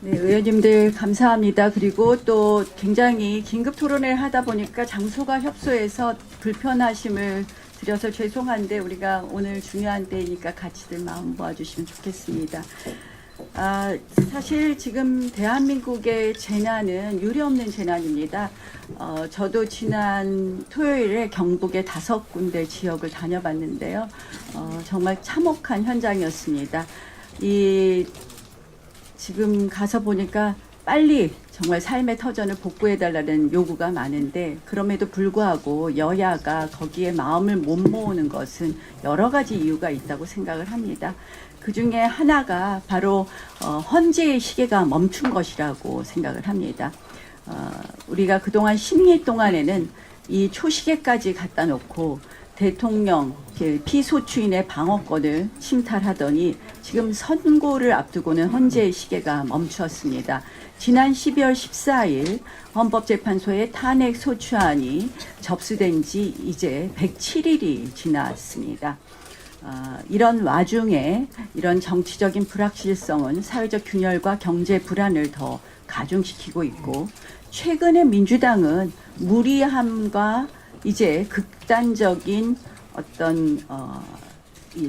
네, 의원님들 감사합니다. 그리고 또 굉장히 긴급 토론을 하다 보니까 장소가 협소해서 불편하심을 드려서 죄송한데 우리가 오늘 중요한 때이니까 같이들 마음 모아주시면 좋겠습니다. 사실 지금 대한민국의 재난은 유례없는 재난입니다. 저도 지난 토요일에 경북의 5군데 지역을 다녀봤는데요. 정말 참혹한 현장이었습니다. 지금 가서 보니까 빨리 정말 삶의 터전을 복구해달라는 요구가 많은데 그럼에도 불구하고 여야가 거기에 마음을 못 모으는 것은 여러 가지 이유가 있다고 생각을 합니다. 그 중에 하나가 바로 헌재의 시계가 멈춘 것이라고 생각을 합니다. 우리가 그동안 10년 동안에는 이 초시계까지 갖다 놓고 대통령 피소추인의 방어권을 침탈하더니 지금 선고를 앞두고는 헌재의 시계가 멈추었습니다. 지난 12월 14일 헌법재판소의 탄핵 소추안이 접수된 지 이제 107일이 지났습니다. 이런 와중에 이런 정치적인 불확실성은 사회적 균열과 경제 불안을 더 가중시키고 있고, 최근에 민주당은 무리함과 이제 극단적인 어떤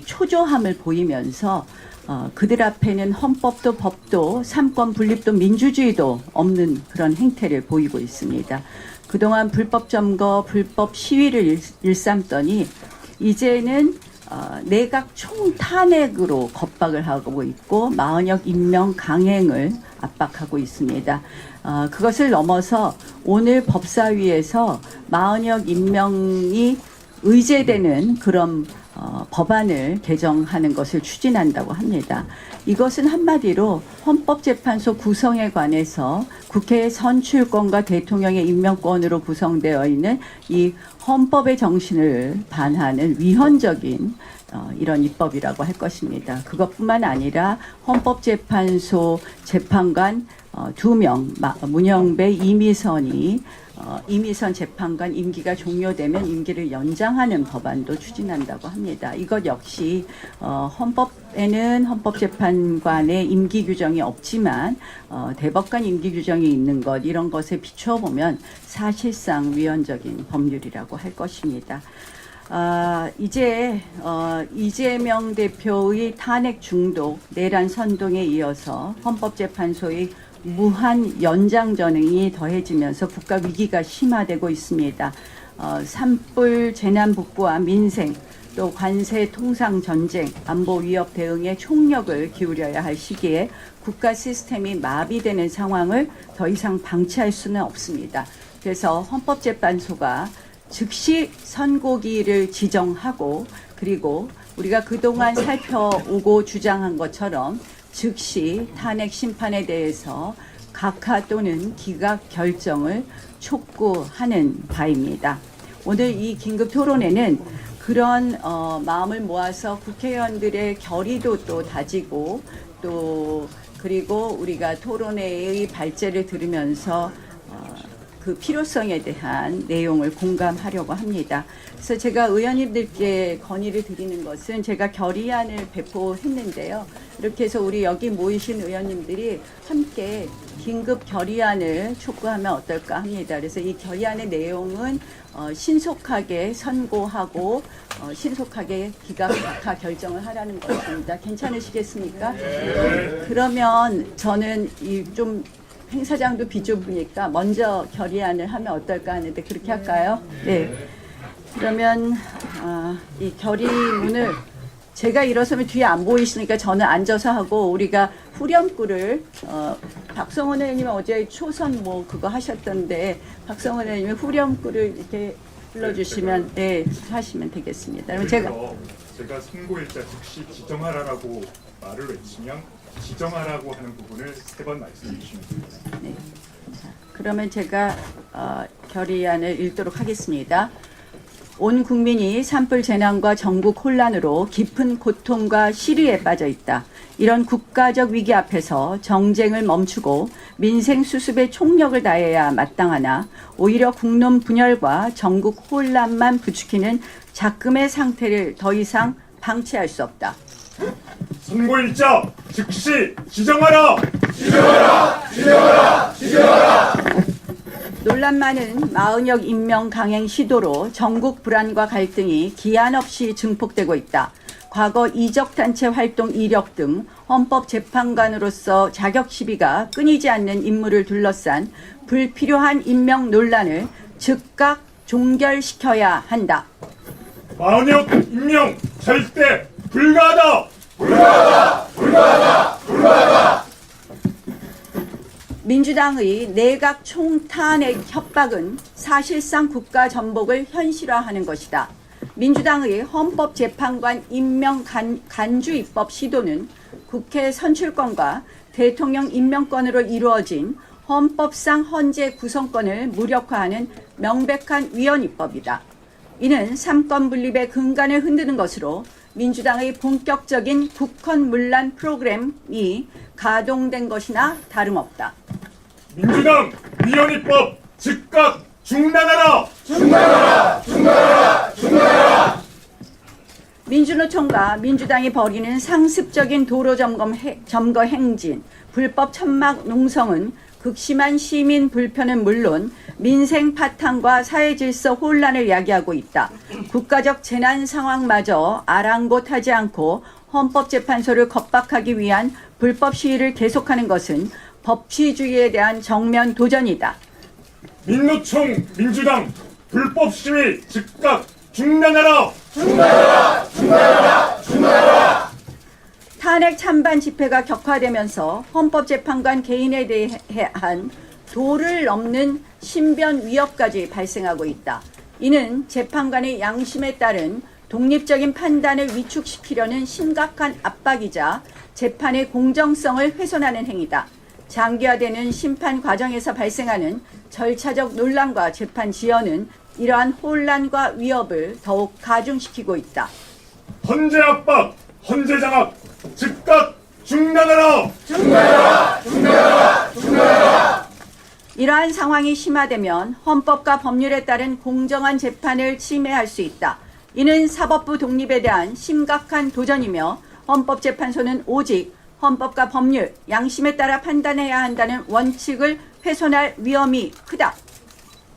초조함을 보이면서 그들 앞에는 헌법도 법도 삼권 분립도 민주주의도 없는 그런 행태를 보이고 있습니다. 그동안 불법 점거, 불법 시위를 일삼더니 이제는 내각 총탄핵으로 겁박을 하고 있고 마흔역 임명 강행을 압박하고 있습니다. 그것을 넘어서 오늘 법사위에서 마흔역 임명이 의제되는 그런 법안을 개정하는 것을 추진한다고 합니다. 이것은 한마디로 헌법재판소 구성에 관해서 국회의 선출권과 대통령의 임명권으로 구성되어 있는 이 헌법의 정신을 반하는 위헌적인 이런 입법이라고 할 것입니다. 그것뿐만 아니라 헌법재판소 재판관 2명, 문영배, 이미선 재판관 임기가 종료되면 임기를 연장하는 법안도 추진한다고 합니다. 이것 역시 헌법에는 헌법재판관의 임기 규정이 없지만 대법관 임기 규정이 있는 것, 이런 것에 비춰보면 사실상 위헌적인 법률이라고 할 것입니다. 이제 이재명 대표의 탄핵 중독, 내란 선동에 이어서 헌법재판소의 무한 연장 전행이 더해지면서 국가 위기가 심화되고 있습니다. 산불 재난 복구와 민생, 또 관세 통상 전쟁, 안보 위협 대응에 총력을 기울여야 할 시기에 국가 시스템이 마비되는 상황을 더 이상 방치할 수는 없습니다. 그래서 헌법재판소가 즉시 선고기일을 지정하고, 그리고 우리가 그동안 살펴오고 주장한 것처럼 즉시 탄핵 심판에 대해서 각하 또는 기각 결정을 촉구하는 바입니다. 오늘 이 긴급 토론회는 그런 마음을 모아서 국회의원들의 결의도 또 다지고, 또 그리고 우리가 토론회의 발제를 들으면서 그 필요성에 대한 내용을 공감하려고 합니다. 그래서 제가 의원님들께 건의를 드리는 것은, 제가 결의안을 배포했는데요. 이렇게 해서 우리 여기 모이신 의원님들이 함께 긴급 결의안을 촉구하면 어떨까 합니다. 그래서 이 결의안의 내용은 신속하게 선고하고 신속하게 각하 결정을 하라는 것입니다. 괜찮으시겠습니까? 그러면 저는 좀 행사장도 비좁으니까 먼저 결의안을 하면 어떨까 하는데, 그렇게 할까요? 네. 그러면 이 결의문을 제가 일어서면 뒤에 안 보이시니까 저는 앉아서 하고, 우리가 후렴구를 박성원 의원님은 어제 초선 그거 하셨던데, 박성원 의원님이 후렴구를 이렇게 불러주시면 하시면 되겠습니다. 그러면 제가 선고일자 즉시 지정하라라고 말을 외치면 지정하라고 하는 부분을 3번 말씀해 주시면 됩니다. 네. 자, 그러면 제가 결의안을 읽도록 하겠습니다. 온 국민이 산불 재난과 전국 혼란으로 깊은 고통과 시리에 빠져 있다. 이런 국가적 위기 앞에서 정쟁을 멈추고 민생 수습에 총력을 다해야 마땅하나 오히려 국론 분열과 전국 혼란만 부추기는 작금의 상태를 더 이상 방치할 수 없다. 선고일자 즉시 지정하라! 지정하라! 많은 40여 임명 강행 시도로 전국 불안과 갈등이 기한 없이 증폭되고 있다. 과거 이적단체 활동 이력 등 헌법재판관으로서 자격 시비가 끊이지 않는 인물을 둘러싼 불필요한 임명 논란을 즉각 종결시켜야 한다. 마흔역 임명 절대 불가하다. 민주당의 내각 총탄핵 협박은 사실상 국가 전복을 현실화하는 것이다. 민주당의 헌법재판관 임명 간주 입법 시도는 국회 선출권과 대통령 임명권으로 이루어진 헌법상 헌재 구성권을 무력화하는 명백한 위헌 입법이다. 이는 삼권 분립의 근간을 흔드는 것으로 민주당의 본격적인 국헌 문란 프로그램이 가동된 것이나 다름없다. 민주당 위헌 입법 즉각 중단하라. 민주노총과 민주당이 벌이는 상습적인 도로 점거 행진, 불법 천막 농성은 극심한 시민 불편은 물론 민생 파탄과 사회 질서 혼란을 야기하고 있다. 국가적 재난 상황마저 아랑곳하지 않고 헌법재판소를 겁박하기 위한 불법 시위를 계속하는 것은 법치주의에 대한 정면 도전이다. 민노총 민주당 불법 시위 즉각 중단하라. 탄핵 찬반 집회가 격화되면서 헌법재판관 개인에 대한 도를 넘는 신변 위협까지 발생하고 있다. 이는 재판관의 양심에 따른 독립적인 판단을 위축시키려는 심각한 압박이자 재판의 공정성을 훼손하는 행위다. 장기화되는 심판 과정에서 발생하는 절차적 논란과 재판 지연은 이러한 혼란과 위협을 더욱 가중시키고 있다. 헌재 압박, 헌재 장악 즉각 중단하라. 이러한 상황이 심화되면 헌법과 법률에 따른 공정한 재판을 침해할 수 있다. 이는 사법부 독립에 대한 심각한 도전이며 헌법재판소는 오직 헌법과 법률, 양심에 따라 판단해야 한다는 원칙을 훼손할 위험이 크다.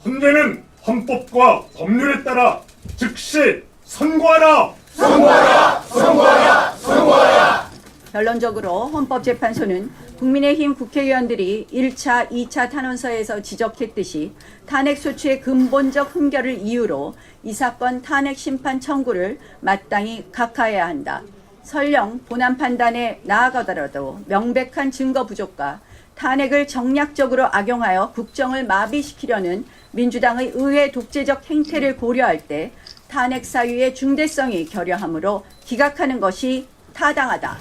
헌재는 헌법과 법률에 따라 즉시 선고하라. 결론적으로 헌법재판소는 국민의힘 국회의원들이 1차, 2차 탄원서에서 지적했듯이 탄핵소추의 근본적 흠결을 이유로 이 사건 탄핵 심판 청구를 마땅히 각하해야 한다. 설령 본안 판단에 나아가더라도 명백한 증거 부족과 탄핵을 정략적으로 악용하여 국정을 마비시키려는 민주당의 의회 독재적 행태를 고려할 때 탄핵 사유의 중대성이 결여하므로 기각하는 것이 타당하다.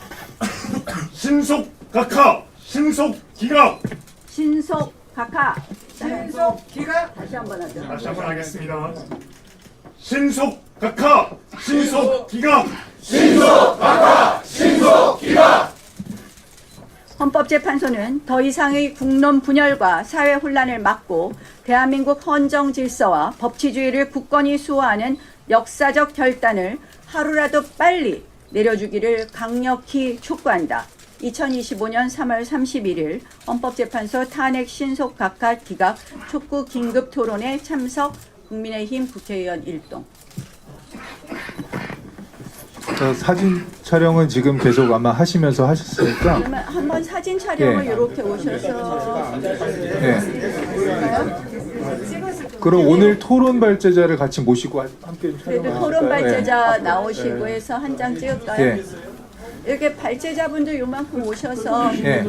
신속 각하, 신속 기각. 신속 각하. 신속 기각. 다시 한번 하죠. 다시 한번 하겠습니다. 신속 각하, 신속 기각. 헌법재판소는 더 이상의 국론 분열과 사회 혼란을 막고 대한민국 헌정 질서와 법치주의를 굳건히 수호하는 역사적 결단을 하루라도 빨리 내려주기를 강력히 촉구한다. 2025년 3월 31일 헌법재판소 탄핵 신속 각하 기각 촉구 긴급 토론에 참석 국민의힘 국회의원 1동. 사진 촬영은 지금 계속 아마 하시면서 하셨으니까 그러면 한번 사진 촬영을 예. 이렇게 오셔서 네. 그럼 오늘 토론 발제자를 같이 모시고 함께 좀 그래도 촬영할까요? 토론 발제자 네. 나오시고 해서 한 장 찍을까요? 예. 이렇게 발제자분들 요만큼 오셔서 예.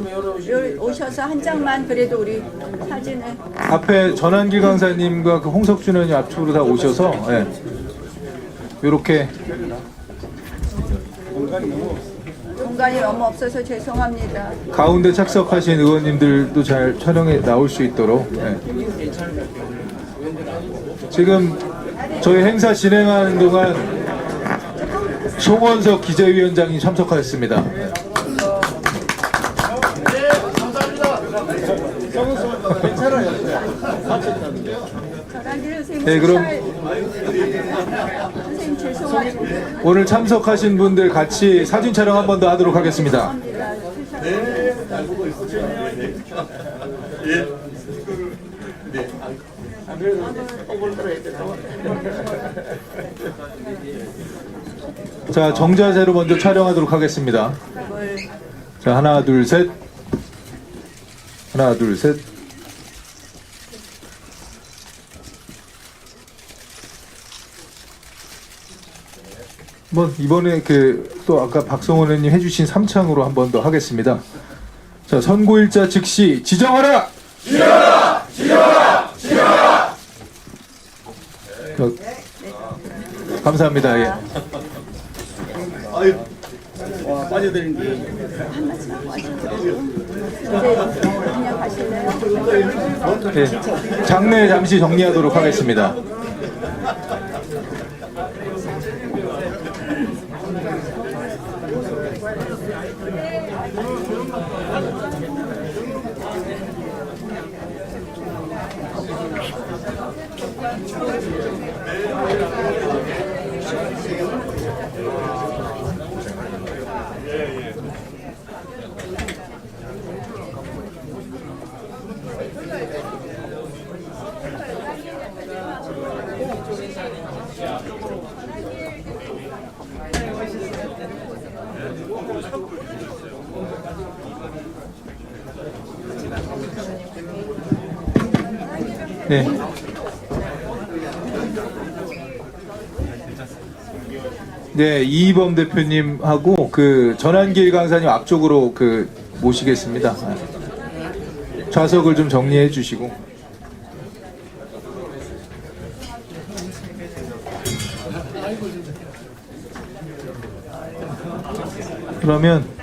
오셔서 한 장만 그래도 우리 사진을 앞에 전한길 강사님과 그 홍석준 의원이 앞쪽으로 다 오셔서 이렇게 공간이 너무 없어서 죄송합니다. 가운데 착석하신 의원님들도 잘 촬영에 나올 수 있도록 지금 저희 행사 진행하는 동안 송원석 기재위원장이 참석하였습니다. 전한길 선생님, 네, 그럼 선생님 죄송하지만 오늘 참석하신 분들 같이 사진 촬영 한 번 더 하도록 하겠습니다. 자, 정자세로 먼저 촬영하도록 하겠습니다. 자, 하나, 둘, 셋. 하나, 둘, 셋. 뭐 이번에 또 아까 박성원 의원님 해주신 3창으로 한 번 더 하겠습니다. 자, 선고일자 즉시 지정하라. 지정하라. 지정하라. 지정하라. 감사합니다. 예. 그냥 가실래요? 예. 장례 잠시 정리하도록 하겠습니다. 네. 네, 이희범 대표님하고 전한길 강사님 앞쪽으로 모시겠습니다. 좌석을 좀 정리해 주시고. 그러면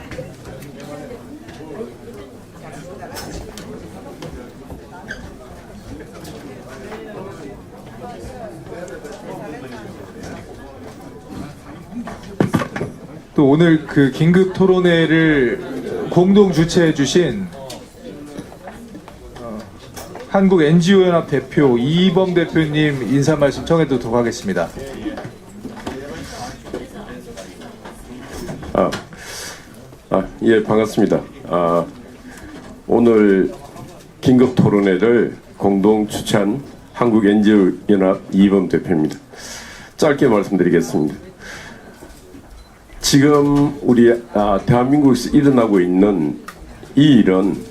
또 오늘 긴급 토론회를 공동 주최해 주신 한국 NGO 연합 대표 이희범 대표님 인사 말씀 청해 듣도록 하겠습니다. 예, 반갑습니다. 오늘 긴급 토론회를 공동 주최한 한국 NGO 연합 이희범 대표입니다. 짧게 말씀드리겠습니다. 지금 우리 대한민국에서 일어나고 있는 이 일은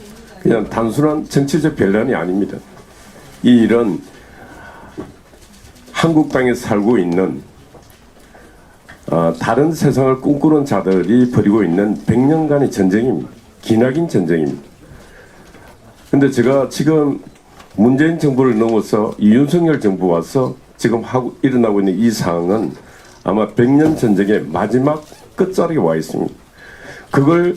그냥 단순한 정치적 변란이 아닙니다. 이 일은 한국 땅에 살고 있는 다른 세상을 꿈꾸는 자들이 벌이고 있는 100년간의 전쟁입니다. 기나긴 전쟁입니다. 근데 제가 지금 문재인 정부를 넘어서 이윤석열 정부 와서 지금 일어나고 있는 이 상황은 아마 100년 전쟁의 마지막 끝자락에 와 있습니다. 그걸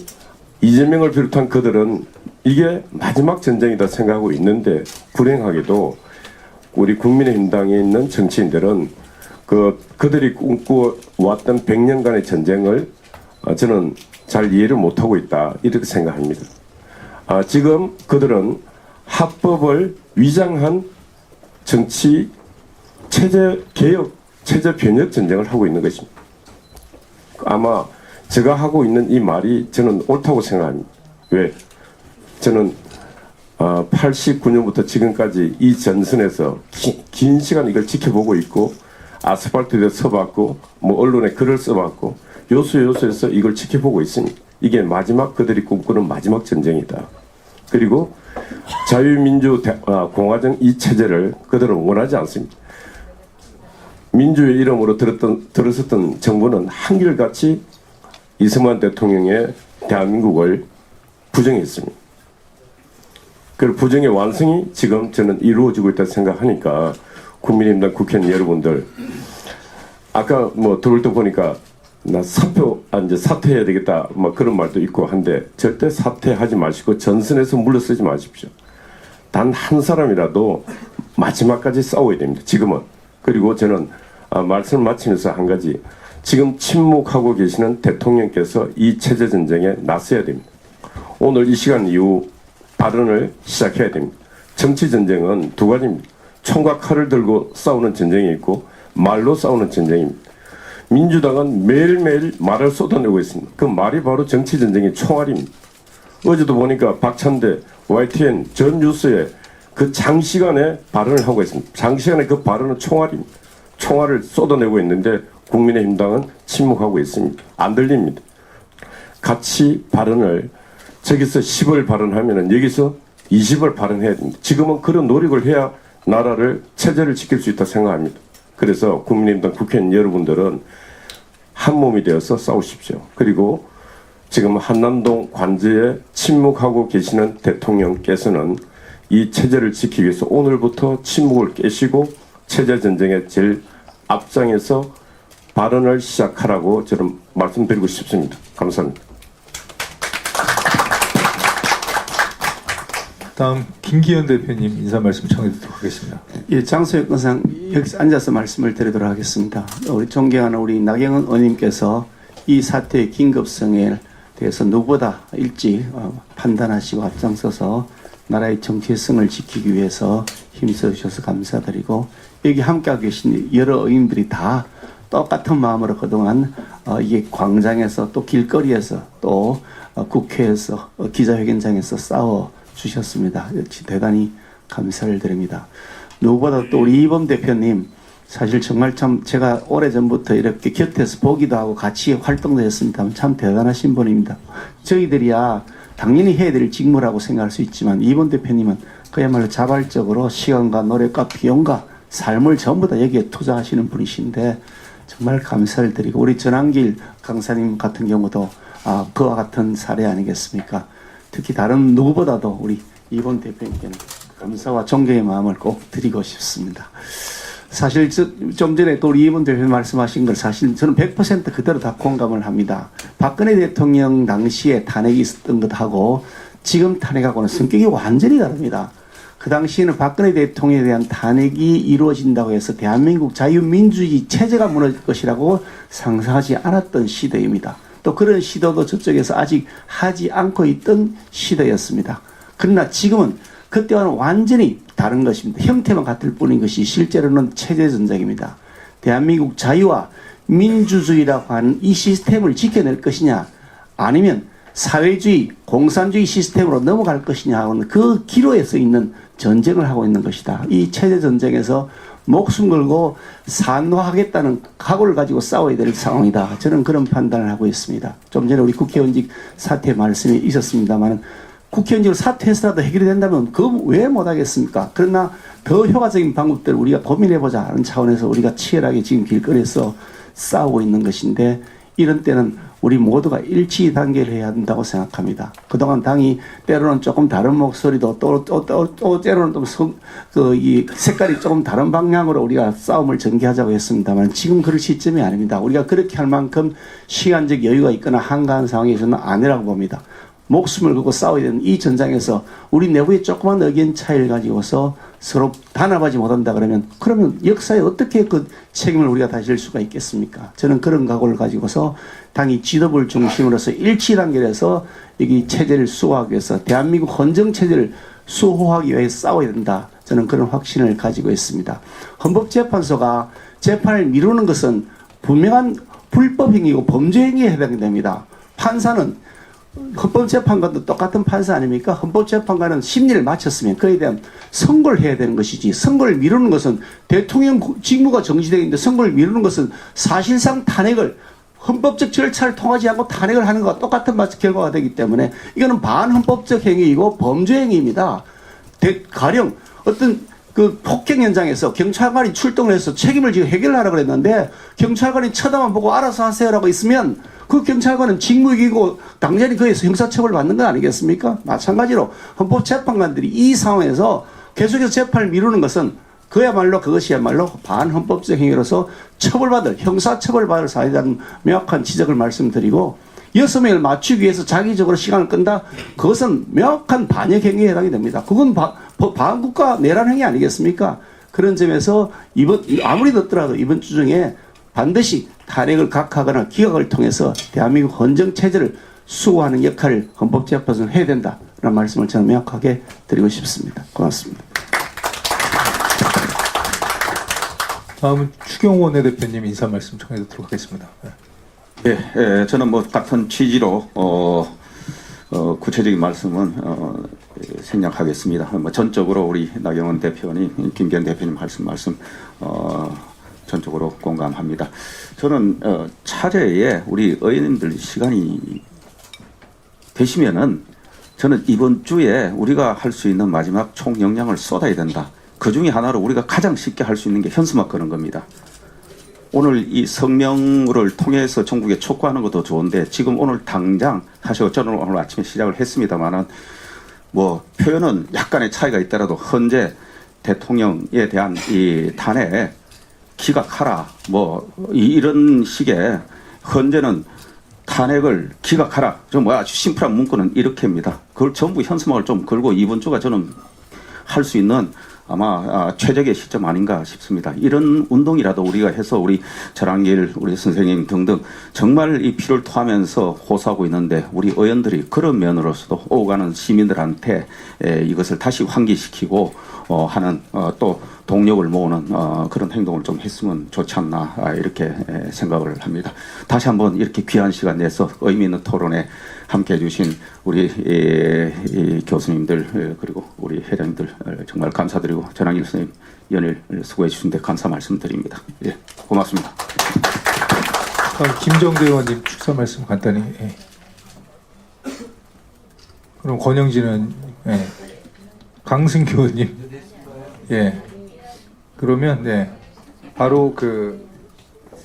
이재명을 비롯한 그들은 이게 마지막 전쟁이다 생각하고 있는데, 불행하게도 우리 국민의힘당에 있는 정치인들은 그들이 꿈꿔왔던 100년간의 전쟁을 저는 잘 이해를 못하고 있다, 이렇게 생각합니다. 지금 그들은 합법을 위장한 정치 체제 개혁, 체제 변혁 전쟁을 하고 있는 것입니다. 아마 제가 하고 있는 이 말이 저는 옳다고 생각합니다. 왜? 저는 89년부터 지금까지 이 전선에서 긴 시간 이걸 지켜보고 있고, 아스팔트에 서봤고, 언론에 글을 써봤고, 요소에서 이걸 지켜보고 있습니다. 이게 마지막 그들이 꿈꾸는 마지막 전쟁이다. 그리고 자유민주 공화정 이 체제를 그들은 원하지 않습니다. 민주의 이름으로 들었었던 정부는 한결같이 이승만 대통령의 대한민국을 부정했습니다. 그 부정의 완성이 지금 저는 이루어지고 있다 생각하니까, 국민의힘당 국회의원 여러분들, 아까 들을 때 보니까 나 이제 사퇴해야 되겠다 그런 말도 있고 한데, 절대 사퇴하지 마시고 전선에서 물러서지 마십시오. 단 한 사람이라도 마지막까지 싸워야 됩니다. 지금은. 그리고 저는 말씀을 마치면서 한 가지, 지금 침묵하고 계시는 대통령께서 이 체제 전쟁에 나서야 됩니다. 오늘 이 시간 이후 발언을 시작해야 됩니다. 정치 전쟁은 두 가지입니다. 총과 칼을 들고 싸우는 전쟁이 있고, 말로 싸우는 전쟁입니다. 민주당은 매일매일 말을 쏟아내고 있습니다. 그 말이 바로 정치 전쟁의 총알입니다. 어제도 보니까 박찬대, YTN 전 뉴스에 그 장시간에 발언을 하고 있습니다. 장시간에 그 발언은 총알입니다. 총알을 쏟아내고 있는데 국민의힘당은 침묵하고 있습니다. 안 들립니다. 같이 발언을 저기서 10을 발언하면은 여기서 20을 발언해야 됩니다. 지금은 그런 노력을 해야 나라를 체제를 지킬 수 있다 생각합니다. 그래서 국민의힘당 국회의원 여러분들은 한 몸이 되어서 싸우십시오. 그리고 지금 한남동 관저에 침묵하고 계시는 대통령께서는 이 체제를 지키기 위해서 오늘부터 침묵을 깨시고 체제 전쟁에 제일 앞장에서 발언을 시작하라고 저는 말씀드리고 싶습니다. 감사합니다. 다음 김기현 대표님 인사 말씀 청해 듣도록 하겠습니다. 예, 장소 여건상 여기서 앉아서 말씀을 드리도록 하겠습니다. 우리 존경하는 우리 나경원 의원님께서 이 사태의 긴급성에 대해서 누구보다 일찍 판단하시고 앞장서서 나라의 정체성을 지키기 위해서 힘써 주셔서 감사드리고, 여기 함께하고 계신 여러 의원들이 다 똑같은 마음으로 그동안 이게 광장에서 또 길거리에서 또 국회에서 기자회견장에서 싸워 주셨습니다. 대단히 감사를 드립니다. 누구보다 또 우리 이범 대표님, 사실 정말 참 제가 오래전부터 이렇게 곁에서 보기도 하고 같이 활동도 했습니다. 참 대단하신 분입니다. 저희들이야 당연히 해야 될 직무라고 생각할 수 있지만 이범 대표님은 그야말로 자발적으로 시간과 노력과 비용과 삶을 전부 다 여기에 투자하시는 분이신데 정말 감사를 드리고, 우리 전한길 강사님 같은 경우도 그와 같은 사례 아니겠습니까? 특히 다른 누구보다도 우리 이번 대표님께는 감사와 존경의 마음을 꼭 드리고 싶습니다. 사실 좀 전에 또 우리 이번 대표님 말씀하신 걸 사실 저는 100% 그대로 다 공감을 합니다. 박근혜 대통령 당시에 탄핵이 있었던 것하고 지금 탄핵하고는 성격이 완전히 다릅니다. 그 당시에는 박근혜 대통령에 대한 탄핵이 이루어진다고 해서 대한민국 자유민주주의 체제가 무너질 것이라고 상상하지 않았던 시대입니다. 또 그런 시도도 저쪽에서 아직 하지 않고 있던 시대였습니다. 그러나 지금은 그때와는 완전히 다른 것입니다. 형태만 같을 뿐인 것이 실제로는 체제 전쟁입니다. 대한민국 자유와 민주주의라고 하는 이 시스템을 지켜낼 것이냐, 아니면 사회주의, 공산주의 시스템으로 넘어갈 것이냐 하는 그 기로에 서 있는 전쟁을 하고 있는 것이다. 이 체제 전쟁에서 목숨 걸고 산노하겠다는 각오를 가지고 싸워야 될 상황이다. 저는 그런 판단을 하고 있습니다. 좀 전에 우리 국회의원직 사퇴 말씀이 있었습니다만, 국회의원직을 사퇴해서라도 해결이 된다면 그거 왜 못하겠습니까? 그러나 더 효과적인 방법들을 우리가 고민해보자 하는 차원에서 우리가 치열하게 지금 길거리에서 싸우고 있는 것인데, 이런 때는 우리 모두가 일치 단계를 해야 한다고 생각합니다. 그동안 당이 때로는 조금 다른 목소리도 또 때로는 좀 이 색깔이 조금 다른 방향으로 우리가 싸움을 전개하자고 했습니다만, 지금 그럴 시점이 아닙니다. 우리가 그렇게 할 만큼 시간적 여유가 있거나 한가한 상황에서는 아니라고 봅니다. 목숨을 걸고 싸워야 되는 이 전장에서 우리 내부의 조그만 의견 차이를 가지고서 서로 단합하지 못한다 그러면 역사에 어떻게 그 책임을 우리가 다질 수가 있겠습니까? 저는 그런 각오를 가지고서 당이 지도부를 중심으로서 일치 단계에서 여기 체제를 수호하기 위해서, 대한민국 헌정 체제를 수호하기 위해 싸워야 된다. 저는 그런 확신을 가지고 있습니다. 헌법재판소가 재판을 미루는 것은 분명한 불법 행위고 범죄 행위에 해당이 됩니다. 판사는 헌법재판관도 똑같은 판사 아닙니까? 헌법재판관은 심리를 마쳤으면 그에 대한 선고를 해야 되는 것이지, 선고를 미루는 것은 대통령 직무가 정지되어 있는데 선고를 미루는 것은 사실상 탄핵을 헌법적 절차를 통하지 않고 탄핵을 하는 것과 똑같은 결과가 되기 때문에 이거는 반헌법적 행위이고 범죄 행위입니다. 가령 어떤 그 폭행 현장에서 경찰관이 출동을 해서 책임을 지고 해결하라고 그랬는데 경찰관이 쳐다만 보고 알아서 하세요라고 있으면 그 경찰관은 직무이기고 당연히 그에서 형사처벌을 받는 거 아니겠습니까? 마찬가지로 헌법재판관들이 이 상황에서 계속해서 재판을 미루는 것은 그것이야말로 반헌법적 행위로서 형사처벌을 받을 사회라는 명확한 지적을 말씀드리고, 6명을 맞추기 위해서 자기적으로 시간을 끈다? 그것은 명확한 반역 행위에 해당이 됩니다. 그건 반국가 내란 행위 아니겠습니까? 그런 점에서 아무리 늦더라도 이번 주 중에 반드시 탄핵을 각하거나 기각을 통해서 대한민국 헌정 체제를 수호하는 역할을 헌법재판소는 해야 된다라는 말씀을 저는 명확하게 드리고 싶습니다. 고맙습니다. 다음은 추경호 원내대표님 인사 말씀 청해 듣도록 하겠습니다. 네, 저는 같은 취지로 구체적인 말씀은 생략하겠습니다. 뭐 전적으로 우리 나경원 대표님, 김기현 대표님 말씀 전적으로 공감합니다. 저는 차례에 우리 의원님들 시간이 되시면은 저는 이번 주에 우리가 할 수 있는 마지막 총역량을 쏟아야 된다. 그 중에 하나로 우리가 가장 쉽게 할 수 있는 게 현수막 거는 겁니다. 오늘 이 성명을 통해서 전국에 촉구하는 것도 좋은데 지금 오늘 당장 사실 저는 오늘 아침에 시작을 했습니다만은 뭐 표현은 약간의 차이가 있더라도 현재 대통령에 대한 이 탄핵 기각하라 뭐 이런 식의 현재는 탄핵을 기각하라 좀 뭐야 아주 심플한 문구는 이렇게입니다. 그걸 전부 현수막을 좀 걸고 이번 주가 저는 할 수 있는 아마 최적의 시점 아닌가 싶습니다. 이런 운동이라도 우리가 해서 우리 전한길 우리 선생님 등등 정말 이 피를 토하면서 호소하고 있는데 우리 의원들이 그런 면으로서도 오가는 시민들한테 이것을 다시 환기시키고 하는 또 동력을 모으는 그런 행동을 좀 했으면 좋지 않나 이렇게 생각을 합니다. 다시 한번 이렇게 귀한 시간 내서 의미 있는 토론에 함께 해주신 우리 이 교수님들 그리고 우리 회장님들 정말 감사드리고 전한길 선생님 연일 수고해 주신데 감사 말씀드립니다. 예, 고맙습니다. 김정대 의원님 축사 말씀 간단히. 예. 그럼 권영진은 예. 강승규 의원님. 예. 그러면 네 바로 그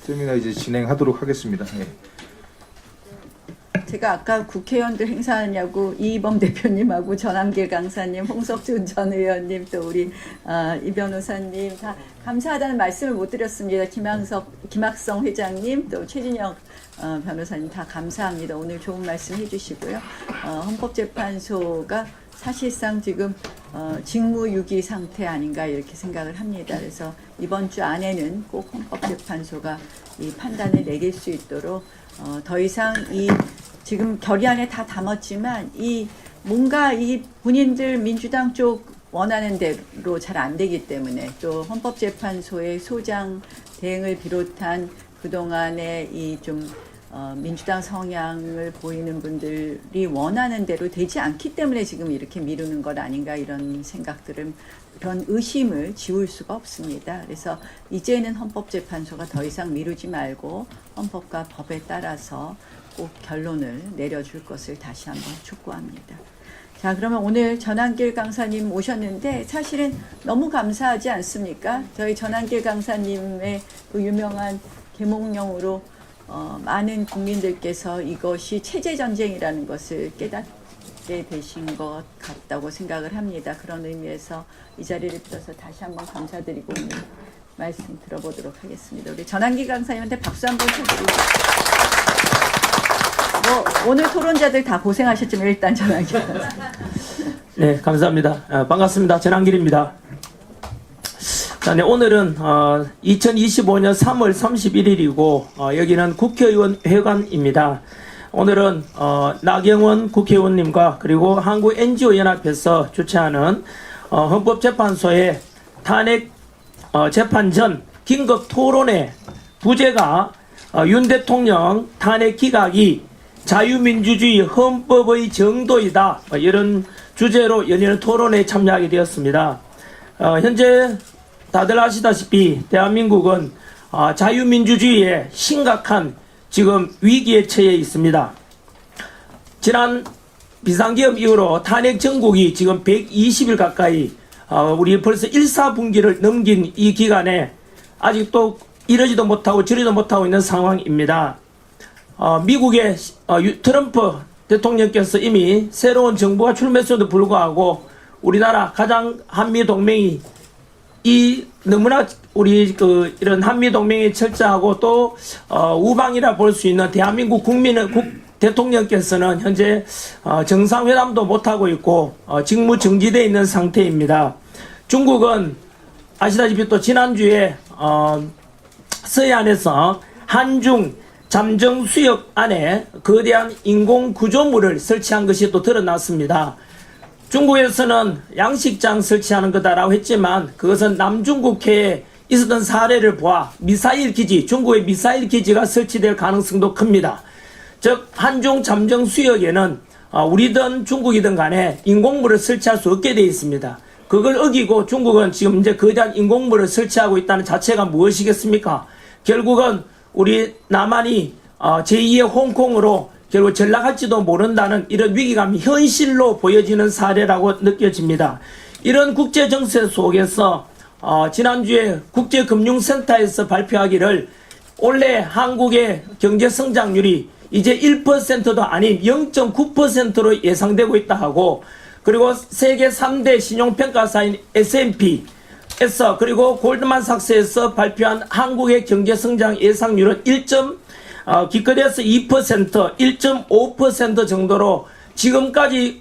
세미나 이제 진행하도록 하겠습니다. 예. 제가 아까 국회의원들 행사하냐고 이희범 대표님하고 전한길 강사님, 홍석준 전 의원님, 또 우리 이 변호사님 다 감사하다는 말씀을 못 드렸습니다. 김학성 회장님, 또 최진영 변호사님 다 감사합니다. 오늘 좋은 말씀 해주시고요. 헌법재판소가 사실상 지금 직무유기 상태 아닌가 이렇게 생각을 합니다. 그래서 이번 주 안에는 꼭 헌법재판소가 이 판단을 내릴 수 있도록 더 이상 이 지금 결의안에 다 담았지만 이 뭔가 이 본인들 민주당 쪽 원하는 대로 잘 안 되기 때문에 또 헌법재판소의 소장 대행을 비롯한 그동안의 이 좀 민주당 성향을 보이는 분들이 원하는 대로 되지 않기 때문에 지금 이렇게 미루는 것 아닌가 이런 생각들은 그런 의심을 지울 수가 없습니다. 그래서 이제는 헌법재판소가 더 이상 미루지 말고 헌법과 법에 따라서 꼭 결론을 내려줄 것을 다시 한번 촉구합니다. 자, 그러면 오늘 전한길 강사님 오셨는데 사실은 너무 감사하지 않습니까? 저희 전한길 강사님의 그 유명한 계몽령으로 많은 국민들께서 이것이 체제전쟁이라는 것을 깨닫게 되신 것 같다고 생각을 합니다. 그런 의미에서 이 자리를 빌어서 다시 한번 감사드리고 오늘 말씀 들어보도록 하겠습니다. 우리 전한길 강사님한테 박수 한번 쳐드리고 오늘 토론자들 다 고생하셨지만 일단 전한길 강사님. 네, 감사합니다. 반갑습니다. 전한길입니다. 자, 네, 오늘은 2025년 3월 31일이고 여기는 국회의원 회관입니다. 오늘은 나경원 국회의원님과 그리고 한국 NGO 연합에서 주최하는 헌법재판소의 탄핵 재판 전 긴급 토론회 부제가 윤 대통령 탄핵 기각이 자유민주주의 헌법의 정도이다, 이런 주제로 열리는 토론회에 참여하게 되었습니다. 현재 다들 아시다시피 대한민국은 자유민주주의에 심각한 지금 위기에 처해 있습니다. 지난 비상계엄 이후로 탄핵 정국이 지금 120일 가까이 우리 벌써 1사분기를 넘긴 이 기간에 아직도 이러지도 못하고 저리도 못하고 있는 상황입니다. 미국의 트럼프 대통령께서 이미 새로운 정부가 출범했음에도 불구하고 우리나라 가장 한미동맹이 너무나 우리 이런 한미동맹이 철저하고 또 우방이라 볼 수 있는 대한민국 대통령께서는 현재 정상회담도 못하고 있고 직무 정지되어 있는 상태입니다. 중국은 아시다시피 또 지난주에 서해안에서 한중 잠정수역 안에 거대한 인공구조물을 설치한 것이 또 드러났습니다. 중국에서는 양식장 설치하는 거다라고 했지만 그것은 남중국해에 있었던 사례를 보아 미사일 기지, 중국의 미사일 기지가 설치될 가능성도 큽니다. 즉 한중 잠정수역에는 우리든 중국이든 간에 인공물을 설치할 수 없게 되어 있습니다. 그걸 어기고 중국은 지금 이제 거대한 인공물을 설치하고 있다는 자체가 무엇이겠습니까? 결국은 우리 남한이 제2의 홍콩으로 결국 전락할지도 모른다는 이런 위기감이 현실로 보여지는 사례라고 느껴집니다. 이런 국제 정세 속에서 지난주에 국제금융센터에서 발표하기를 올해 한국의 경제 성장률이 이제 1%도 아닌 0.9%로 예상되고 있다 하고, 그리고 세계 3대 신용평가사인 S&P에서 그리고 골드만삭스에서 발표한 한국의 경제 성장 예상률은 기껏해서 2%, 1.5% 정도로 지금까지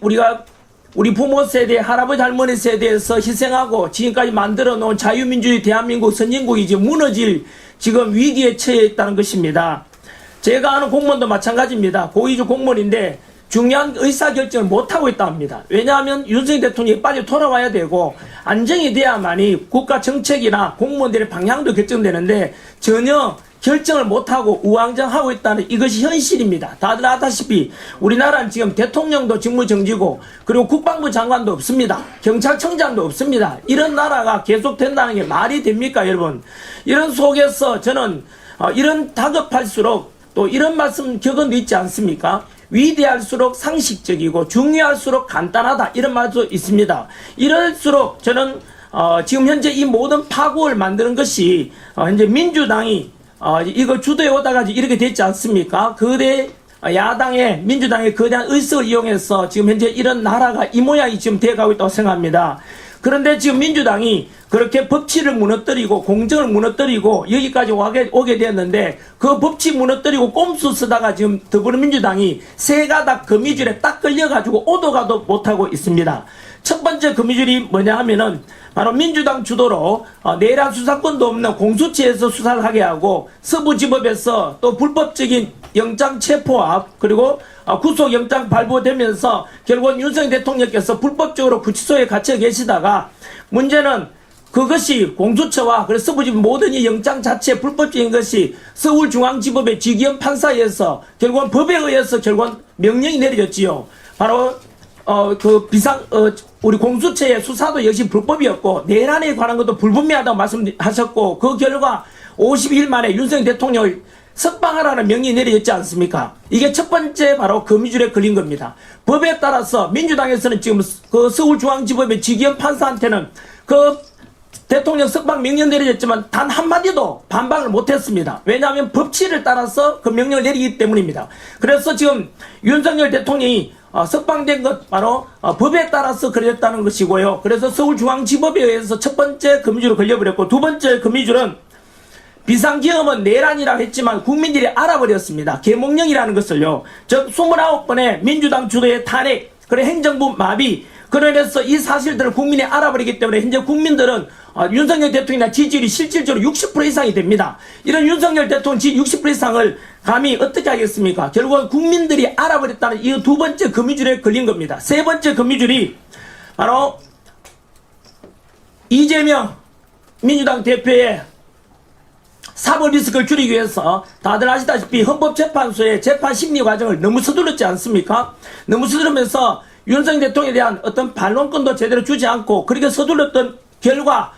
우리 부모 세대, 할아버지 할머니 세대에서 희생하고 지금까지 만들어 놓은 자유민주주의 대한민국 선진국이 지금 무너질 지금 위기에 처해 있다는 것입니다. 제가 아는 공무원도 마찬가지입니다. 고위직 공무원인데 중요한 의사결정을 못하고 있다 합니다. 왜냐하면 윤석열 대통령이 빨리 돌아와야 되고 안정이 돼야만이 국가 정책이나 공무원들의 방향도 결정되는데 전혀 결정을 못하고 우왕좌왕하고 있다는 이것이 현실입니다. 다들 아다시피 우리나라는 지금 대통령도 직무정지고 그리고 국방부 장관도 없습니다. 경찰청장도 없습니다. 이런 나라가 계속된다는 게 말이 됩니까, 여러분? 이런 속에서 저는 이런 다급할수록 또 이런 말씀 격언도 있지 않습니까? 위대할수록 상식적이고 중요할수록 간단하다, 이런 말도 있습니다. 이럴수록 저는 지금 현재 이 모든 파국을 만드는 것이 현재 민주당이 이걸 주도해 오다가 이렇게 됐지 않습니까? 야당의 민주당의 거대한 의석을 이용해서 지금 현재 이런 나라가 이 모양이 지금 돼가고 있다고 생각합니다. 그런데 지금 민주당이 그렇게 법치를 무너뜨리고 공정을 무너뜨리고 여기까지 오게 되었는데 그 법치 무너뜨리고 꼼수 쓰다가 지금 더불어민주당이 세 가닥 거미줄에 딱 걸려가지고 오도 가도 못하고 있습니다. 첫 번째 거미줄이 뭐냐 하면은 바로 민주당 주도로 내란 수사권도 없는 공수처에서 수사를 하게 하고 서부지법에서 또 불법적인 영장 체포와 그리고 구속영장 발부되면서 결국은 윤석열 대통령께서 불법적으로 구치소에 갇혀 계시다가 문제는 그것이 공수처와 그래서 서부지법 모든 이 영장 자체 불법적인 것이 서울중앙지법의 지기현 판사에 의해서 결국은 법에 의해서 결국은 명령이 내려졌지요. 바로 우리 공수처의 수사도 역시 불법이었고 내란에 관한 것도 불분명하다고 말씀하셨고 그 결과 52일 만에 윤석열 대통령을 석방하라는 명령이 내려졌지 않습니까? 이게 첫 번째 바로 거미줄에 걸린 겁니다. 법에 따라서 민주당에서는 지금 그 서울중앙지법의 지기현 판사한테는 그 대통령 석방 명령 내려졌지만 단 한마디도 반박을 못했습니다. 왜냐하면 법치를 따라서 그 명령을 내리기 때문입니다. 그래서 지금 윤석열 대통령이 석방된 것 바로 법에 따라서 걸렸다는 것이고요. 그래서 서울중앙지법에 의해서 첫 번째 거미줄을 걸려버렸고 두 번째 거미줄은 비상계엄은 내란이라고 했지만 국민들이 알아버렸습니다. 계몽령이라는 것을요. 즉 29번의 민주당 주도의 탄핵, 그리고 행정부 마비, 그래서 이 사실들을 국민이 알아버리기 때문에 현재 국민들은 윤석열 대통령이나 지지율이 실질적으로 60% 이상이 됩니다. 이런 윤석열 대통령 지지율 60% 이상을 감히 어떻게 하겠습니까? 결국은 국민들이 알아버렸다는 이 두 번째 거미줄에 걸린 겁니다. 세 번째 거미줄이 바로 이재명 민주당 대표의 사법 리스크를 줄이기 위해서 다들 아시다시피 헌법재판소의 재판 심리 과정을 너무 서둘렀지 않습니까? 너무 서두르면서 윤석열 대통령에 대한 어떤 반론권도 제대로 주지 않고 그렇게 서둘렀던 결과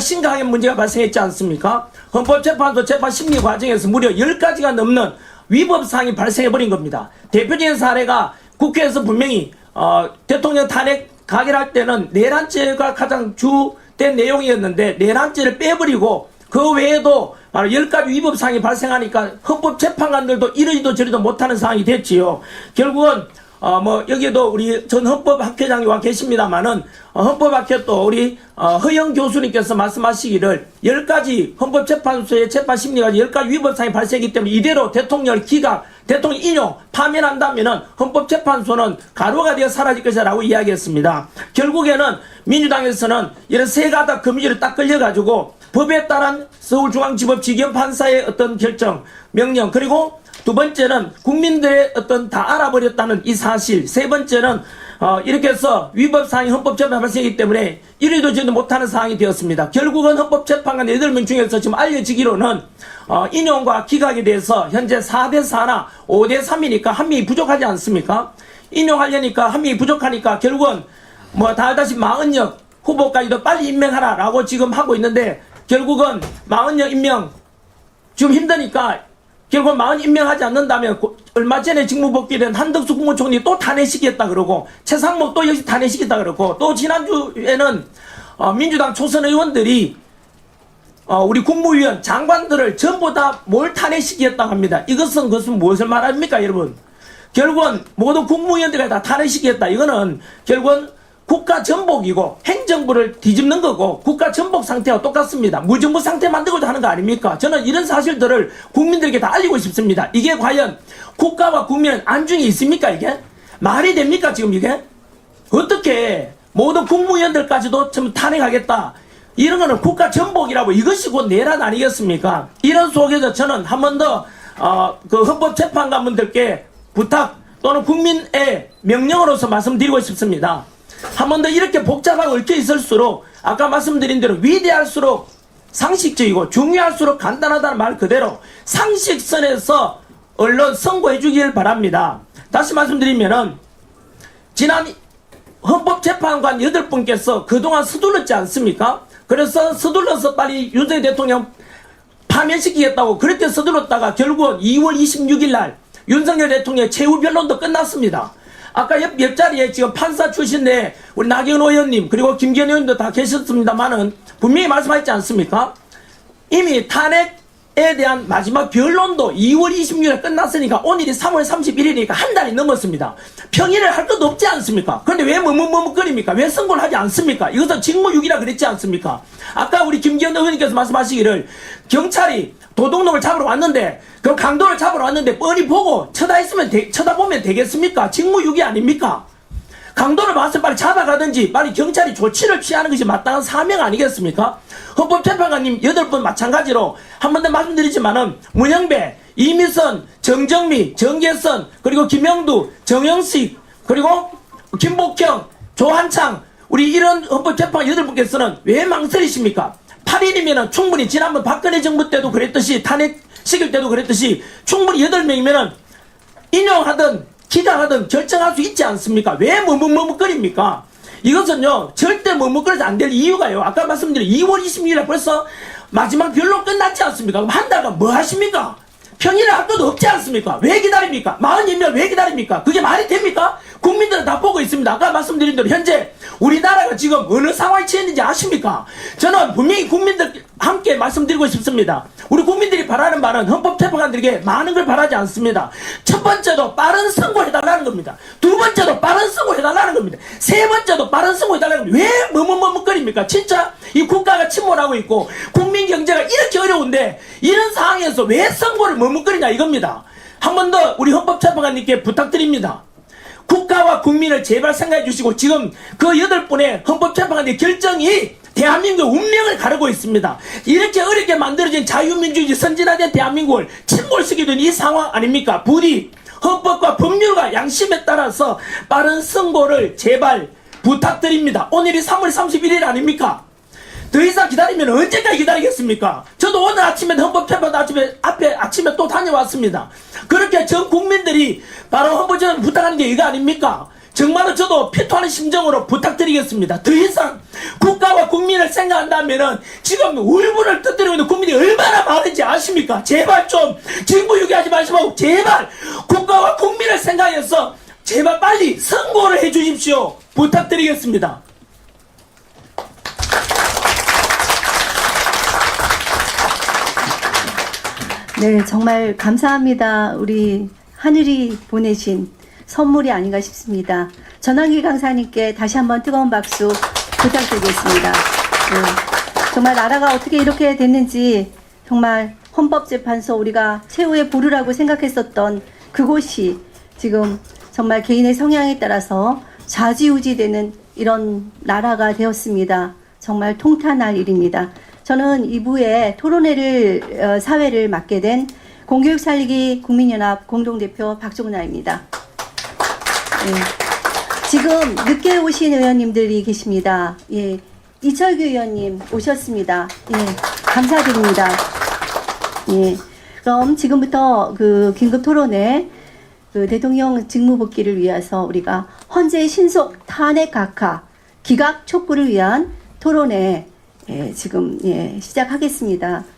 심각하게 문제가 발생했지 않습니까? 헌법재판소 재판 심리 과정에서 무려 10가지가 넘는 위법사항이 발생해버린 겁니다. 대표적인 사례가 국회에서 분명히 대통령 탄핵 가결할 때는 내란죄가 가장 주된 내용이었는데 내란죄를 빼버리고 그 외에도 바로 10가지 위법사항이 발생하니까 헌법재판관들도 이러지도 저리도 못하는 상황이 됐지요. 결국은 여기에도 우리 전 헌법학회장이 와 계십니다만은, 헌법학회 또 우리, 허영 교수님께서 말씀하시기를 10가지 헌법재판소의 재판심리까지 10가지 위법사항이 발생했기 때문에 이대로 대통령 인용, 파면한다면은 헌법재판소는 가루가 되어 사라질 것이라고 이야기했습니다. 결국에는 민주당에서는 이런 세 가닥 거미줄에 딱 걸려가지고 법에 따른 서울중앙지법 지기현 판사의 어떤 결정, 명령, 그리고 두 번째는 국민들의 어떤 다 알아버렸다는 이 사실, 세 번째는 이렇게 해서 위법사항이 헌법재판에 발생하기 때문에 이리도 저리도 못하는 상황이 되었습니다. 결국은 헌법재판관 8명 중에서 지금 알려지기로는 인용과 기각에 대해서 현재 4대4나 5대3이니까 한 명이 부족하지 않습니까? 인용하려니까 한 명이 부족하니까 결국은 뭐 다 알다시피 마은혁 후보까지도 빨리 임명하라라고 지금 하고 있는데 결국은 마은혁 임명 지금 힘드니까 결국 마흔 임명하지 않는다면 얼마 전에 직무복귀된 한덕수 국무총리 또 탄핵시키겠다 그러고 최상목 또 역시 탄핵시키겠다 그러고 또 지난주에는 민주당 초선 의원들이 우리 국무위원 장관들을 전부 다 뭘 탄핵시키겠다고 합니다. 이것은 무엇을 말합니까 여러분? 결국은 모두 국무위원들이 다 탄핵시키겠다. 이거는 결국은 국가 전복이고 행정부를 뒤집는 거고 국가 전복 상태와 똑같습니다. 무정부 상태 만들고자 하는 거 아닙니까? 저는 이런 사실들을 국민들에게 다 알리고 싶습니다. 이게 과연 국가와 국민은 안중에 있습니까 이게? 말이 됩니까 지금 이게? 어떻게 모든 국무위원들까지도 좀 탄핵하겠다. 이런 거는 국가 전복이라고 이것이 곧 내란 아니겠습니까? 이런 속에서 저는 한 번 더 그 헌법재판관분들께 부탁 또는 국민의 명령으로서 말씀드리고 싶습니다. 한 번 더 이렇게 복잡하고 얽혀 있을수록 아까 말씀드린 대로 위대할수록 상식적이고 중요할수록 간단하다는 말 그대로 상식선에서 언론 선고해 주길 바랍니다. 다시 말씀드리면은 지난 헌법재판관 8분께서 그동안 서둘렀지 않습니까? 그래서 서둘러서 빨리 윤석열 대통령 파면시키겠다고 그렇게 서둘렀다가 결국은 2월 26일 날 윤석열 대통령의 최후 변론도 끝났습니다. 아까 옆자리에 지금 판사 출신의 우리 나경원 의원님 그리고 김기현 의원도 다 계셨습니다만은 분명히 말씀하셨지 않습니까? 이미 탄핵에 대한 마지막 변론도 2월 26일에 끝났으니까 오늘이 3월 31일이니까 한 달이 넘었습니다. 평일에 할 것도 없지 않습니까? 그런데 왜 머뭇머뭇거립니까? 왜 선고를 하지 않습니까? 이것은 직무유기라 그랬지 않습니까? 아까 우리 김기현 의원님께서 말씀하시기를 경찰이 도둑놈을 잡으러 왔는데 그 강도를 잡으러 왔는데 뻔히 보고 쳐다보면 되겠습니까? 직무유기 아닙니까? 강도를 봤을 때 빨리 잡아가든지 빨리 경찰이 조치를 취하는 것이 마땅한 사명 아니겠습니까? 헌법재판관님 8분 마찬가지로 한 번 더 말씀드리지만은 문영배, 이미선, 정정미, 정계선 그리고 김영두, 정영식 그리고 김복형, 조한창 우리 이런 헌법재판관 8분께서는 왜 망설이십니까? 8일이면은 충분히 지난번 박근혜 정부 때도 그랬듯이 탄핵시킬 때도 그랬듯이 충분히 8명이면은 인용하든 기각하든 결정할 수 있지 않습니까? 왜 머뭇머뭇거립니까? 이것은요 절대 머뭇거려서 안 될 이유가요. 아까 말씀드린 2월 26일에 벌써 마지막 변론 끝났지 않습니까? 그럼 한 달간 뭐 하십니까? 평일에 할 것도 없지 않습니까? 왜 기다립니까? 40명 왜 기다립니까? 그게 말이 됩니까? 국민들은 다 보고 있습니다. 아까 말씀드린 대로 현재 우리나라가 지금 어느 상황에 처했는지 아십니까? 저는 분명히 국민들 함께 말씀드리고 싶습니다. 우리 국민들이 바라는 말은 헌법재판관들에게 많은 걸 바라지 않습니다. 첫 번째도 빠른 선고해달라는 겁니다. 두 번째도 빠른 선고해달라는 겁니다. 세 번째도 빠른 선고해달라는 겁니다. 왜 머뭇머뭇거립니까? 진짜 이 국가가 침몰하고 있고 국민 경제가 이렇게 어려운데 이런 상황에서 왜 선고를 머뭇거리냐 이겁니다. 한 번 더 우리 헌법재판관님께 부탁드립니다. 국가와 국민을 제발 생각해 주시고 지금 그 8분의 헌법재판관의 결정이 대한민국의 운명을 가르고 있습니다. 이렇게 어렵게 만들어진 자유민주주의 선진화된 대한민국을 침몰시키던 이 상황 아닙니까? 부디 헌법과 법률과 양심에 따라서 빠른 선고를 제발 부탁드립니다. 오늘이 3월 31일 아닙니까? 더 이상 기다리면 언제까지 기다리겠습니까? 저도 오늘 아침에 헌법재판관 앞에 아침에 또 다녀왔습니다. 그렇게 전 국민들이 바로 헌법재판관 부탁하는 게 이거 아닙니까? 정말로 저도 피토하는 심정으로 부탁드리겠습니다. 더 이상 국가와 국민을 생각한다면은 지금 울분을 터뜨리고 있는 국민이 얼마나 많은지 아십니까? 제발 좀 직무유기하지 마시고 제발 국가와 국민을 생각해서 제발 빨리 선고를 해 주십시오. 부탁드리겠습니다. 네, 정말 감사합니다. 우리 하늘이 보내신 선물이 아닌가 싶습니다. 전환기 강사님께 다시 한번 뜨거운 박수 부탁드리겠습니다. 네, 정말 나라가 어떻게 이렇게 됐는지 정말 헌법재판소 우리가 최후의 보루라고 생각했었던 그곳이 지금 정말 개인의 성향에 따라서 좌지우지되는 이런 나라가 되었습니다. 정말 통탄할 일입니다. 저는 2부에 토론회를 사회를 맡게 된 공교육 살리기 국민연합 공동대표 박종나입니다. 예. 지금 늦게 오신 의원님들이 계십니다. 예. 이철규 의원님 오셨습니다. 예. 감사드립니다. 예. 그럼 지금부터 그 긴급 토론회 그 대통령 직무 복귀를 위해서 우리가 헌재 신속 탄핵 각하 기각 촉구를 위한 토론회 지금 시작하겠습니다.